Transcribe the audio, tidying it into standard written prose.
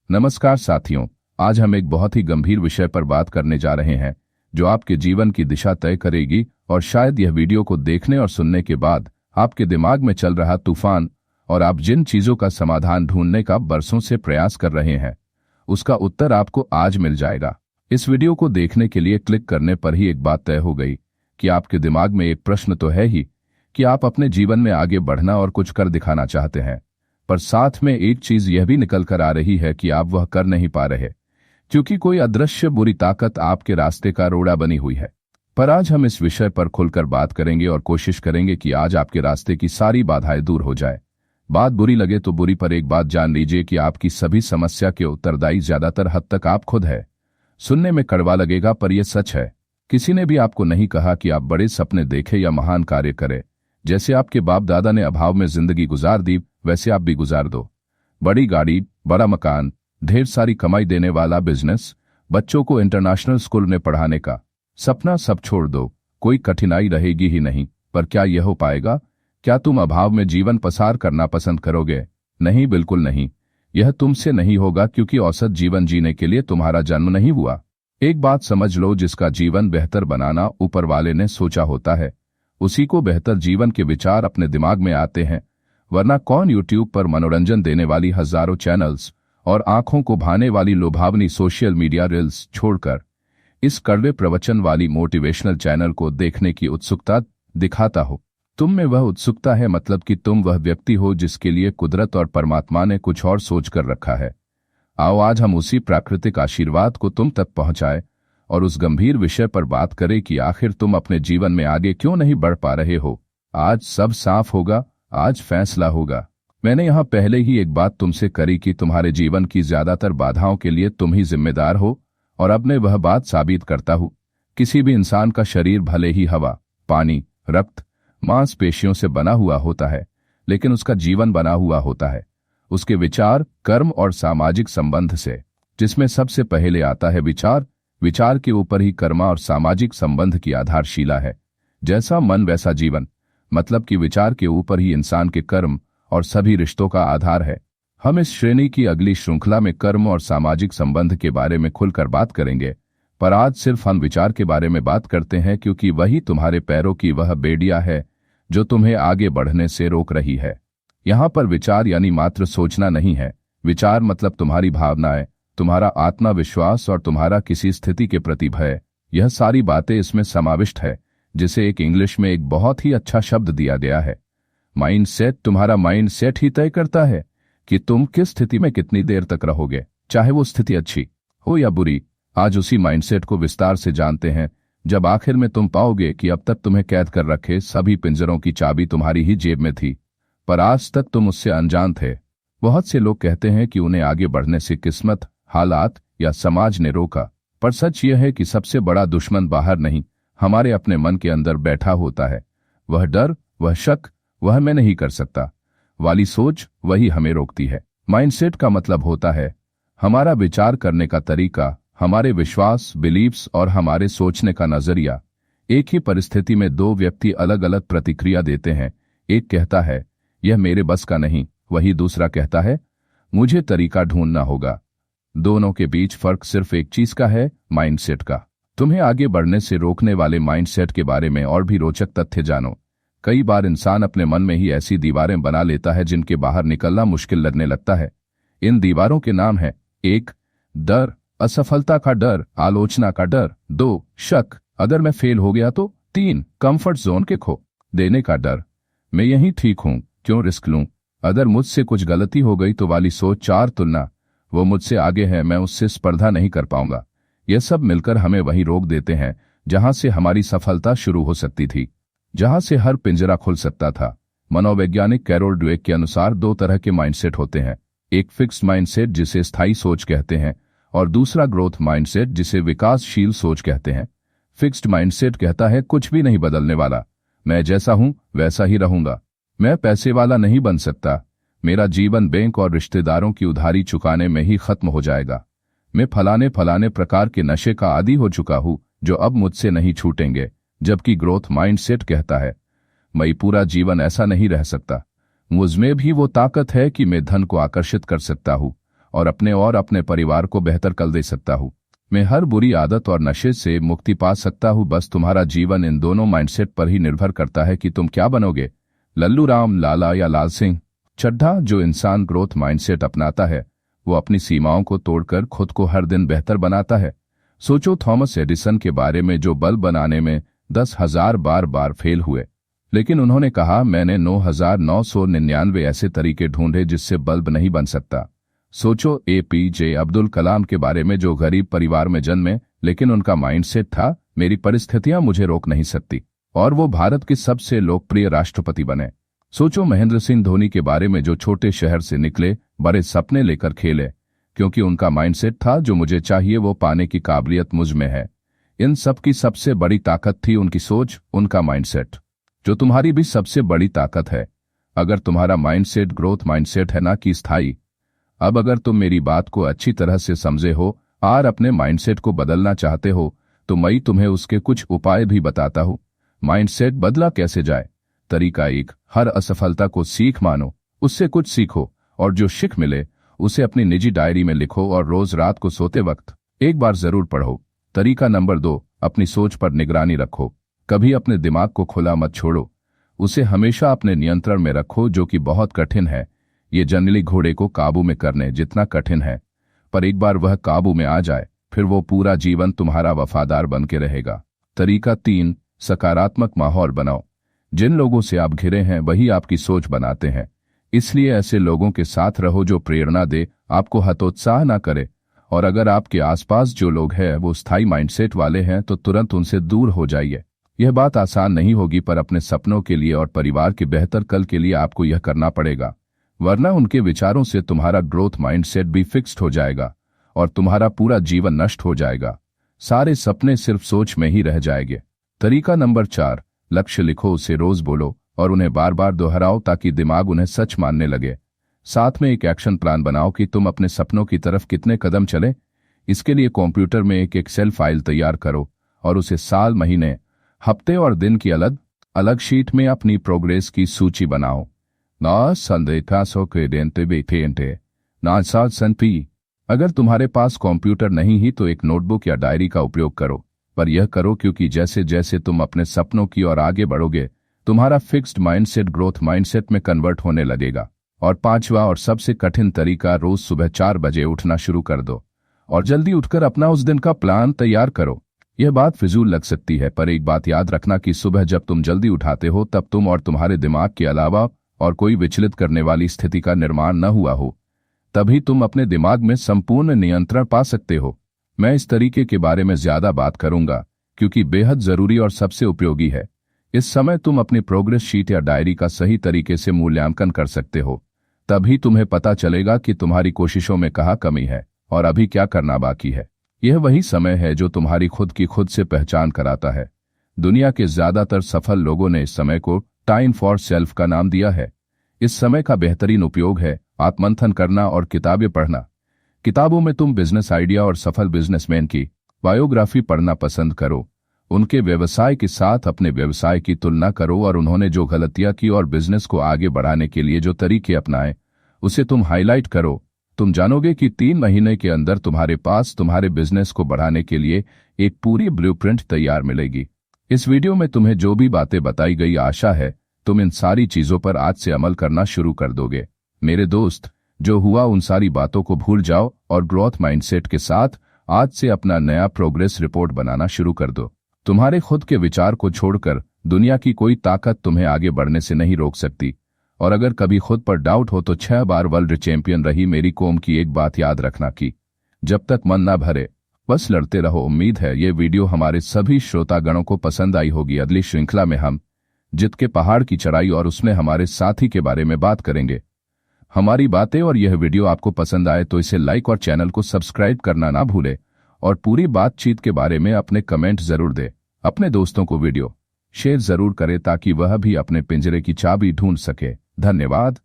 नमस्कार साथियों, आज हम एक बहुत ही गंभीर विषय पर बात करने जा रहे हैं जो आपके जीवन की दिशा तय करेगी। और शायद यह वीडियो को देखने और सुनने के बाद आपके दिमाग में चल रहा तूफान और आप जिन चीजों का समाधान ढूंढने का बरसों से प्रयास कर रहे हैं, उसका उत्तर आपको आज मिल जाएगा। इस वीडियो को देखने के लिए क्लिक करने पर ही एक बात तय हो गई कि आपके दिमाग में एक प्रश्न तो है ही कि आप अपने जीवन में आगे बढ़ना और कुछ कर दिखाना चाहते हैं, पर साथ में एक चीज यह भी निकल कर आ रही है कि आप वह कर नहीं पा रहे क्योंकि कोई अदृश्य बुरी ताकत आपके रास्ते का रोड़ा बनी हुई है। पर आज हम इस विषय पर खुलकर बात करेंगे और कोशिश करेंगे कि आज आपके रास्ते की सारी बाधाएं दूर हो जाए। बात बुरी लगे तो बुरी, पर एक बात जान लीजिए कि आपकी सभी समस्या के उत्तरदायी ज्यादातर हद तक आप खुद है। सुनने में कड़वा लगेगा पर यह सच है। किसी ने भी आपको नहीं कहा कि आप बड़े सपने देखें या महान कार्य करें। जैसे आपके बाप दादा ने अभाव में जिंदगी गुजार दी, वैसे आप भी गुजार दो। बड़ी गाड़ी, बड़ा मकान, ढेर सारी कमाई देने वाला बिजनेस, बच्चों को इंटरनेशनल स्कूल में पढ़ाने का सपना, सब छोड़ दो। कोई कठिनाई रहेगी ही नहीं, पर क्या यह हो पाएगा? क्या तुम अभाव में जीवन पसार करना पसंद करोगे? नहीं, बिल्कुल नहीं। यह तुमसे नहीं होगा क्योंकि औसत जीवन जीने के लिए तुम्हारा जन्म नहीं हुआ। एक बात समझ लो, जिसका जीवन बेहतर बनाना ऊपर वाले ने सोचा होता है, उसी को बेहतर जीवन के विचार अपने दिमाग में आते हैं। वरना कौन यूट्यूब पर मनोरंजन देने वाली हजारों चैनल्स और आंखों को भाने वाली लुभावनी सोशल मीडिया रील्स छोड़कर इस कड़वे प्रवचन वाली मोटिवेशनल चैनल को देखने की उत्सुकता दिखाता हो? तुम में वह उत्सुकता है, मतलब कि तुम वह व्यक्ति हो जिसके लिए कुदरत और परमात्मा ने कुछ और सोच कर रखा है। आओ आज हम उसी प्राकृतिक आशीर्वाद को तुम तक पहुंचाए और उस गंभीर विषय पर बात करें कि आखिर तुम अपने जीवन में आगे क्यों नहीं बढ़ पा रहे हो। आज सब साफ होगा, आज फैसला होगा। मैंने यहां पहले ही एक बात तुमसे करी कि तुम्हारे जीवन की ज्यादातर बाधाओं के लिए तुम ही जिम्मेदार हो, और अब मैं वह बात साबित करता हूं। किसी भी इंसान का शरीर भले ही हवा, पानी, रक्त, मांसपेशियों से बना हुआ होता है, लेकिन उसका जीवन बना हुआ होता है उसके विचार, कर्म और सामाजिक संबंध से, जिसमें सबसे पहले आता है विचार। विचार के ऊपर ही कर्म और सामाजिक संबंध की आधारशिला है। जैसा मन वैसा जीवन, मतलब कि विचार के ऊपर ही इंसान के कर्म और सभी रिश्तों का आधार है। हम इस श्रेणी की अगली श्रृंखला में कर्म और सामाजिक संबंध के बारे में खुलकर बात करेंगे, पर आज सिर्फ हम विचार के बारे में बात करते हैं क्योंकि वही तुम्हारे पैरों की वह बेड़िया है जो तुम्हें आगे बढ़ने से रोक रही है। यहां पर विचार यानी मात्र सोचना नहीं है। विचार मतलब तुम्हारी भावनाएं, तुम्हारा आत्मविश्वास और तुम्हारा किसी स्थिति के प्रति भय। यह सारी बातें इसमें समाविष्ट है, जिसे एक इंग्लिश में एक बहुत ही अच्छा शब्द दिया गया है, माइंडसेट। तुम्हारा माइंडसेट ही तय करता है कि तुम किस स्थिति में कितनी देर तक रहोगे, चाहे वो स्थिति अच्छी हो या बुरी। आज उसी माइंडसेट को विस्तार से जानते हैं, जब आखिर में तुम पाओगे कि अब तक तुम्हें कैद कर रखे सभी पिंजरों की चाबी तुम्हारी ही जेब में थी, पर आज तक तुम उससे अनजान थे। बहुत से लोग कहते हैं कि उन्हें आगे बढ़ने से किस्मत, हालात या समाज ने रोका, पर सच यह है कि सबसे बड़ा दुश्मन बाहर नहीं, हमारे अपने मन के अंदर बैठा होता है। वह डर, वह शक, वह मैं नहीं कर सकता वाली सोच, वही हमें रोकती है। माइंडसेट का मतलब होता है हमारा विचार करने का तरीका, हमारे विश्वास, बिलीव्स और हमारे सोचने का नजरिया। एक ही परिस्थिति में दो व्यक्ति अलग अलग प्रतिक्रिया देते हैं। एक कहता है यह मेरे बस का नहीं, वही दूसरा कहता है मुझे तरीका ढूंढना होगा। दोनों के बीच फर्क सिर्फ एक चीज का है, माइंडसेट का। तुम्हें आगे बढ़ने से रोकने वाले माइंडसेट के बारे में और भी रोचक तथ्य जानो। कई बार इंसान अपने मन में ही ऐसी दीवारें बना लेता है जिनके बाहर निकलना मुश्किल लगने लगता है। इन दीवारों के नाम है: 1 डर, असफलता का डर, आलोचना का डर। 2 शक, अगर मैं फेल हो गया तो। 3 कंफर्ट जोन के खो देने का डर, मैं यहीं ठीक हूं, क्यों रिस्क लूं, अगर मुझसे कुछ गलती हो गई तो वाली सोच। 4 तुलना, वो मुझसे आगे है, मैं उससे स्पर्धा नहीं कर पाऊंगा। यह सब मिलकर हमें वहीं रोक देते हैं जहां से हमारी सफलता शुरू हो सकती थी, जहां से हर पिंजरा खुल सकता था। मनोवैज्ञानिक कैरोल ड्वेक के अनुसार 2 तरह के माइंडसेट होते हैं, एक फिक्स्ड माइंडसेट जिसे स्थायी सोच कहते हैं, और दूसरा ग्रोथ माइंडसेट जिसे विकासशील सोच कहते हैं। फिक्स्ड माइंडसेट कहता है कुछ भी नहीं बदलने वाला, मैं जैसा हूं वैसा ही रहूंगा। मैं पैसे वाला नहीं बन सकता, मेरा जीवन बैंक और रिश्तेदारों की उधारी चुकाने में ही खत्म हो जाएगा। मैं फलाने फलाने प्रकार के नशे का आदी हो चुका हूं जो अब मुझसे नहीं छूटेंगे। जबकि ग्रोथ माइंडसेट कहता है मैं पूरा जीवन ऐसा नहीं रह सकता, मुझमें भी वो ताकत है कि मैं धन को आकर्षित कर सकता हूं और अपने परिवार को बेहतर कल दे सकता हूँ। मैं हर बुरी आदत और नशे से मुक्ति पा सकता हूँ। बस तुम्हारा जीवन इन दोनों माइंडसेट पर ही निर्भर करता है कि तुम क्या बनोगे, लल्लू राम, लाला या लाल सिंह चड्ढा। जो इंसान ग्रोथ माइंडसेट अपनाता है वो अपनी सीमाओं को तोड़कर खुद को हर दिन बेहतर बनाता है। सोचो थॉमस एडिसन के बारे में, जो बल्ब बनाने में 10,000 बार फेल हुए, लेकिन उन्होंने कहा मैंने 9,999 ऐसे तरीके ढूंढे जिससे बल्ब नहीं बन सकता। सोचो APJ अब्दुल कलाम के बारे में, जो गरीब परिवार में जन्मे, लेकिन उनका माइंडसेट था मेरी परिस्थितियां मुझे रोक नहीं सकती, और वो भारत के सबसे लोकप्रिय राष्ट्रपति बने। सोचो महेंद्र सिंह धोनी के बारे में, जो छोटे शहर से निकले, बड़े सपने लेकर खेले, क्योंकि उनका माइंडसेट था जो मुझे चाहिए वो पाने की काबिलियत मुझ में है। इन सब की सबसे बड़ी ताकत थी उनकी सोच, उनका माइंडसेट, जो तुम्हारी भी सबसे बड़ी ताकत है। अगर तुम्हारा माइंडसेट ग्रोथ माइंडसेट है ना कि स्थायी। अब अगर तुम मेरी बात को अच्छी तरह से समझे हो और अपने माइंडसेट को बदलना चाहते हो तो मैं तुम्हें उसके कुछ उपाय भी बताता हूँ। माइंडसेट बदला कैसे जाए। तरीका 1, हर असफलता को सीख मानो, उससे कुछ सीखो और जो सीख मिले उसे अपनी निजी डायरी में लिखो और रोज रात को सोते वक्त एक बार जरूर पढ़ो। तरीका नंबर 2, अपनी सोच पर निगरानी रखो। कभी अपने दिमाग को खुला मत छोड़ो, उसे हमेशा अपने नियंत्रण में रखो, जो कि बहुत कठिन है। ये जंगली घोड़े को काबू में करने जितना कठिन है, पर एक बार वह काबू में आ जाए फिर वो पूरा जीवन तुम्हारा वफादार बन के रहेगा। तरीका 3, सकारात्मक माहौल बनाओ। जिन लोगों से आप घिरे हैं वही आपकी सोच बनाते हैं, इसलिए ऐसे लोगों के साथ रहो जो प्रेरणा दे, आपको हतोत्साह ना करे। और अगर आपके आसपास जो लोग हैं वो स्थायी माइंडसेट वाले हैं तो तुरंत उनसे दूर हो जाइए। यह बात आसान नहीं होगी, पर अपने सपनों के लिए और परिवार के बेहतर कल के लिए आपको यह करना पड़ेगा, वरना उनके विचारों से तुम्हारा ग्रोथ माइंडसेट भी फिक्स्ड हो जाएगा और तुम्हारा पूरा जीवन नष्ट हो जाएगा। सारे सपने सिर्फ सोच में ही रह जाएंगे। तरीका नंबर 4, लक्ष्य लिखो, उसे रोज बोलो और उन्हें बार बार दोहराओ ताकि दिमाग उन्हें सच मानने लगे। साथ में एक एक्शन प्लान बनाओ कि तुम अपने सपनों की तरफ कितने कदम चले। इसके लिए कंप्यूटर में एक एक्सेल फाइल तैयार करो और उसे साल, महीने, हफ्ते और दिन की अलग अलग शीट में अपनी प्रोग्रेस की सूची बनाओ। अगर तुम्हारे पास कंप्यूटर नहीं ही तो एक नोटबुक या डायरी का उपयोग करो, पर यह करो क्योंकि जैसे जैसे तुम अपने सपनों की ओर आगे बढ़ोगे तुम्हारा फिक्स्ड माइंडसेट ग्रोथ माइंडसेट में कन्वर्ट होने लगेगा। और 5वां और सबसे कठिन तरीका, रोज सुबह 4 बजे उठना शुरू कर दो और जल्दी उठकर अपना उस दिन का प्लान तैयार करो। यह बात फिजूल लग सकती है, पर एक बात याद रखना कि सुबह जब तुम जल्दी उठाते हो तब तुम और तुम्हारे दिमाग के अलावा और कोई विचलित करने वाली स्थिति का निर्माण न हुआ हो, तभी तुम अपने दिमाग में संपूर्ण नियंत्रण पा सकते हो। मैं इस तरीके के बारे में ज्यादा बात करूंगा क्योंकि बेहद जरूरी और सबसे उपयोगी है। इस समय तुम अपनी प्रोग्रेस शीट या डायरी का सही तरीके से मूल्यांकन कर सकते हो, तभी तुम्हें पता चलेगा कि तुम्हारी कोशिशों में कहाँ कमी है और अभी क्या करना बाकी है। यह वही समय है जो तुम्हारी खुद की खुद से पहचान कराता है। दुनिया के ज्यादातर सफल लोगों ने इस समय को टाइम फॉर सेल्फ का नाम दिया है। इस समय का बेहतरीन उपयोग है आत्मंथन करना और किताबें पढ़ना। किताबों में तुम बिजनेस आइडिया और सफल बिजनेसमैन की बायोग्राफी पढ़ना पसंद करो। उनके व्यवसाय के साथ अपने व्यवसाय की तुलना करो और उन्होंने जो गलतियां की और बिजनेस को आगे बढ़ाने के लिए जो तरीके अपनाए उसे तुम हाईलाइट करो। तुम जानोगे कि 3 महीने के अंदर तुम्हारे पास तुम्हारे बिजनेस को बढ़ाने के लिए एक पूरी ब्लूप्रिंट तैयार मिलेगी। इस वीडियो में तुम्हें जो भी बातें बताई गई, आशा है तुम इन सारी चीजों पर आज से अमल करना शुरू कर दोगे। मेरे दोस्त, जो हुआ उन सारी बातों को भूल जाओ और ग्रोथ माइंडसेट के साथ आज से अपना नया प्रोग्रेस रिपोर्ट बनाना शुरू कर दो। तुम्हारे खुद के विचार को छोड़कर दुनिया की कोई ताकत तुम्हें आगे बढ़ने से नहीं रोक सकती। और अगर कभी खुद पर डाउट हो तो 6 बार वर्ल्ड चैंपियन रही मेरी कॉम की एक बात याद रखना कि जब तक मन ना भरे बस लड़ते रहो। उम्मीद है ये वीडियो हमारे सभी श्रोतागणों को पसंद आई होगी। अगली श्रृंखला में हम जित के पहाड़ की चढ़ाई और उसमें हमारे साथी के बारे में बात करेंगे। हमारी बातें और यह वीडियो आपको पसंद आए तो इसे लाइक और चैनल को सब्सक्राइब करना ना भूले और पूरी बातचीत के बारे में अपने कमेंट जरूर दे। अपने दोस्तों को वीडियो शेयर जरूर करें ताकि वह भी अपने पिंजरे की चाबी ढूंढ सके। धन्यवाद।